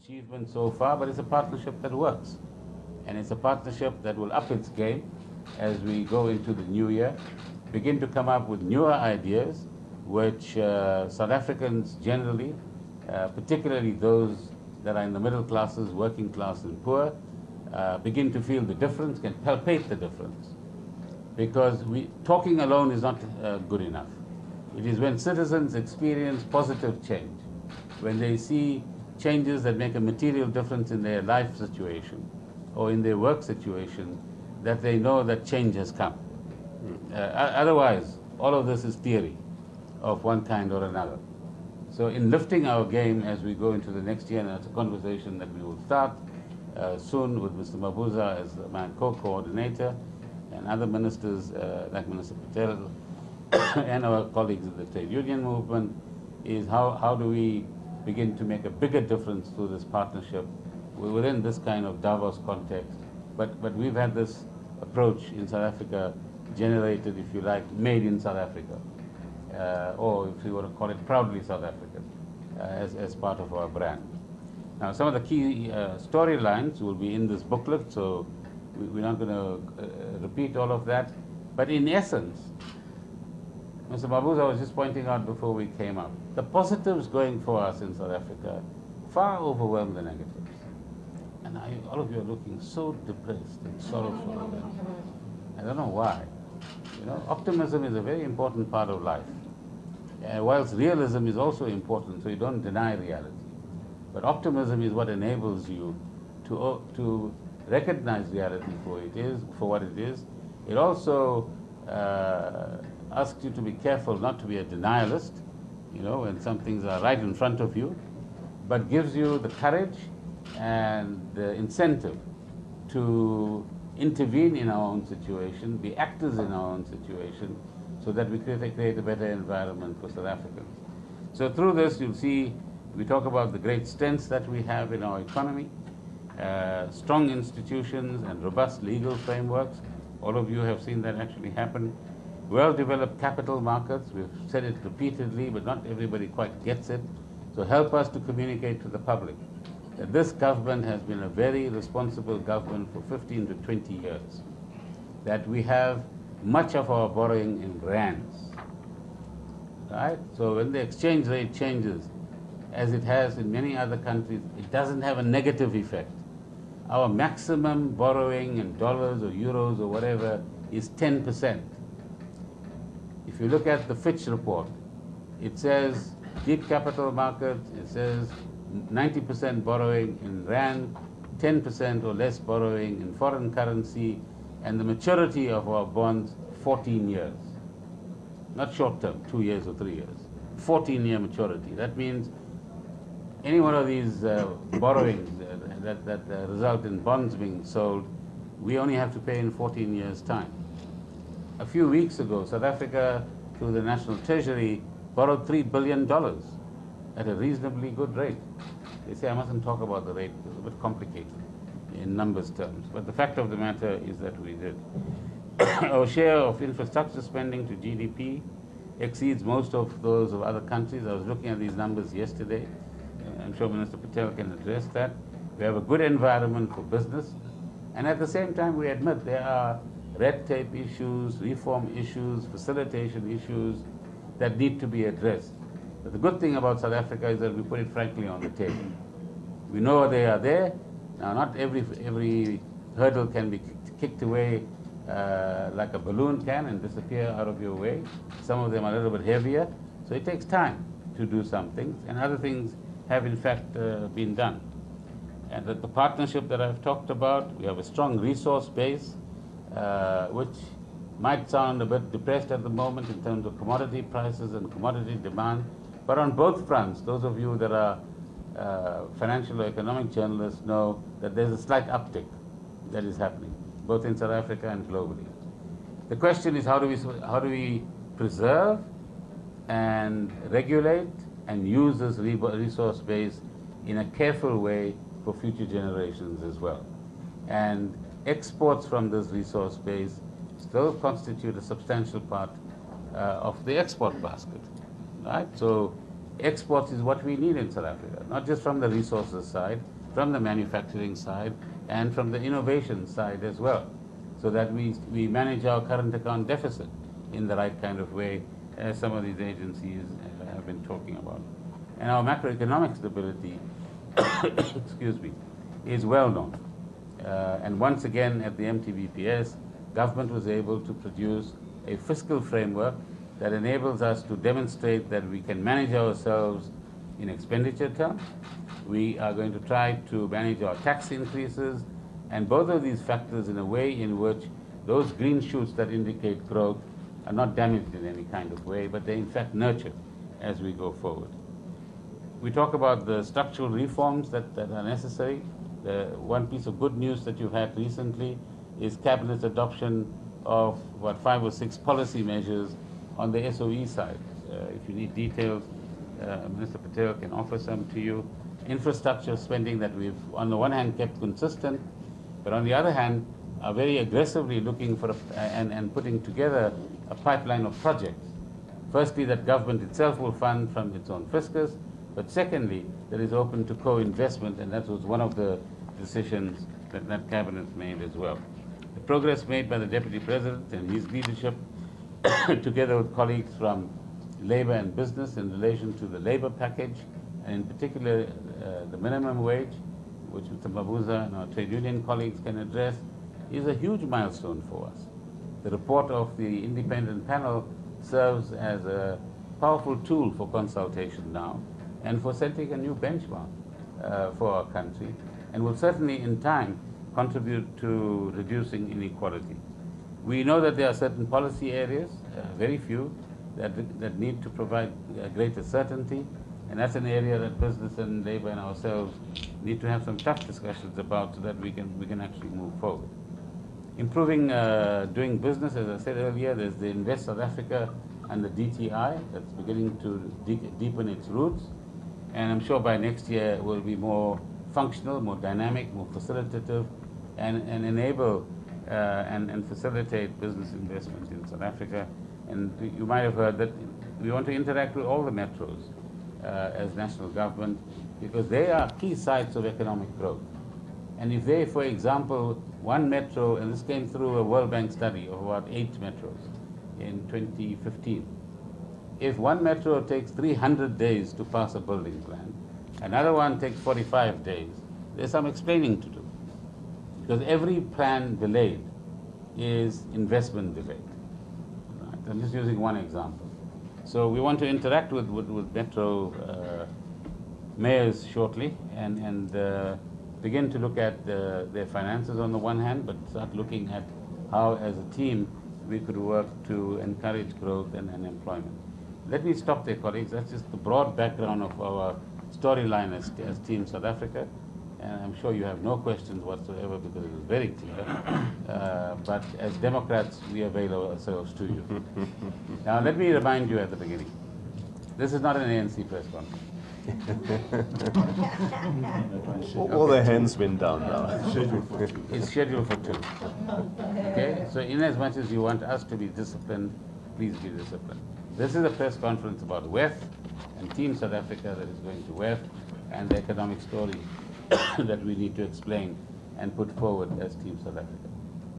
achievement so far, but it's a partnership that works. And it's a partnership that will up its game as we go into the new year, begin to come up with newer ideas, which South Africans generally, particularly those that are in the middle classes, working class and poor, begin to feel the difference, can palpate the difference. Because talking alone is not good enough. It is when citizens experience positive change, when they see changes that make a material difference in their life situation or in their work situation, that they know that change has come. Otherwise, all of this is theory of one kind or another. So in lifting our game as we go into the next year, and that's a conversation that we will start soon with Mr. Mabuza as my co-coordinator, and other ministers like Minister Patel and our colleagues in the trade union movement, is how do we begin to make a bigger difference through this partnership within this kind of Davos context. But we've had this approach in South Africa generated, if you like, made in South Africa, or if you want to call it proudly South African, as part of our brand. Now, some of the key storylines will be in this booklet, so we're not going to repeat all of that. But in essence, Mr. Mabuza was just pointing out before we came up, the positives going for us in South Africa far overwhelm the negatives. And all of you are looking so depressed and sorrowful. I don't know why. You know, optimism is a very important part of life. Whilst realism is also important, so you don't deny reality. But optimism is what enables you to recognize reality for what it is. It also asks you to be careful not to be a denialist, you know, when some things are right in front of you, but gives you the courage and the incentive to intervene in our own situation, be actors in our own situation, so that we create a better environment for South Africans. So through this, you'll see we talk about the great strengths that we have in our economy, strong institutions and robust legal frameworks. All of you have seen that actually happen. Well-developed capital markets. We've said it repeatedly, but not everybody quite gets it. So help us to communicate to the public that this government has been a very responsible government for 15 to 20 years, that we have much of our borrowing in rands, right? So when the exchange rate changes, as it has in many other countries, it doesn't have a negative effect. Our maximum borrowing in dollars or euros or whatever is 10%. If you look at the Fitch report, it says deep capital markets, it says 90% borrowing in rand, 10% or less borrowing in foreign currency, and the maturity of our bonds, 14 years. Not short term, 2 years or 3 years. 14-year maturity. That means any one of these borrowings that result in bonds being sold, we only have to pay in 14 years' time. A few weeks ago, South Africa, through the National Treasury, borrowed $3 billion at a reasonably good rate. They say I mustn't talk about the rate, it's a bit complicated in numbers terms, but the fact of the matter is that we did. Our share of infrastructure spending to GDP exceeds most of those of other countries. I was looking at these numbers yesterday. I'm sure Minister Patel can address that. We have a good environment for business, and at the same time we admit there are red tape issues, reform issues, facilitation issues that need to be addressed. But the good thing about South Africa is that we put it frankly on the table. We know they are there. Now, not every hurdle can be kicked away like a balloon can and disappear out of your way. Some of them are a little bit heavier, so it takes time to do some things, and other things have in fact been done. And the partnership that I've talked about, we have a strong resource base, which might sound a bit depressed at the moment in terms of commodity prices and commodity demand, but on both fronts, those of you that are financial or economic journalists know that there's a slight uptick that is happening, both in South Africa and globally. The question is, how do we preserve and regulate and use this resource base in a careful way for future generations as well? And exports from this resource base still constitute a substantial part of the export basket, right? So exports is what we need in South Africa, not just from the resources side, from the manufacturing side, and from the innovation side as well, so that we manage our current account deficit in the right kind of way, as some of these agencies have been talking about. And our macroeconomic stability, excuse me, is well known. And once again, at the MTBPS, government was able to produce a fiscal framework that enables us to demonstrate that we can manage ourselves in expenditure terms. We are going to try to manage our tax increases, and both of these factors in a way in which those green shoots that indicate growth are not damaged in any kind of way, but they in fact nurture as we go forward. We talk about the structural reforms that are necessary. The one piece of good news that you've had recently is Cabinet's adoption of, 5 or 6 policy measures on the SOE side. If you need details, Minister Patel can offer some to you. Infrastructure spending that we've, on the one hand, kept consistent, but on the other hand, are very aggressively looking for and putting together a pipeline of projects. Firstly, that government itself will fund from its own fiscus, but secondly, that is open to co-investment, and that was one of the decisions that Cabinet made as well. The progress made by the Deputy President and his leadership, together with colleagues from Labour and Business in relation to the Labour package, and in particular the minimum wage, which Mr. Mabuza and our trade union colleagues can address, is a huge milestone for us. The report of the independent panel serves as a powerful tool for consultation now and for setting a new benchmark for our country, and will certainly in time contribute to reducing inequality. We know that there are certain policy areas, very few, that need to provide greater certainty, and that's an area that business and Labour and ourselves need to have some tough discussions about, so that we can actually move forward. Improving doing business, as I said earlier, there's the Invest South Africa and the DTI that's beginning to deepen its roots, and I'm sure by next year it will be more functional, more dynamic, more facilitative, and enable and facilitate business investment in South Africa. And you might have heard that we want to interact with all the metros as national government, because they are key sites of economic growth. And if they, for example, one metro, and this came through a World Bank study of about 8 metros in 2015, if one metro takes 300 days to pass a building plan, another one takes 45 days, there's some explaining to do. Because every plan delayed is investment delayed. Right? I'm just using one example. So we want to interact with metro mayors shortly, and begin to look at their finances on the one hand, but start looking at how, as a team, we could work to encourage growth and employment. Let me stop there, colleagues. That's just the broad background of our storyline as Team South Africa. And I'm sure you have no questions whatsoever, because it is very clear. But as Democrats, we avail ourselves to you. Now, let me remind you at the beginning, this is not an ANC press conference. All the hands been down now. It's scheduled for 2. Okay? So in as much as you want us to be disciplined, please be disciplined. This is a press conference about WEF and Team South Africa that is going to WEF, and the economic story that we need to explain and put forward as Team South Africa.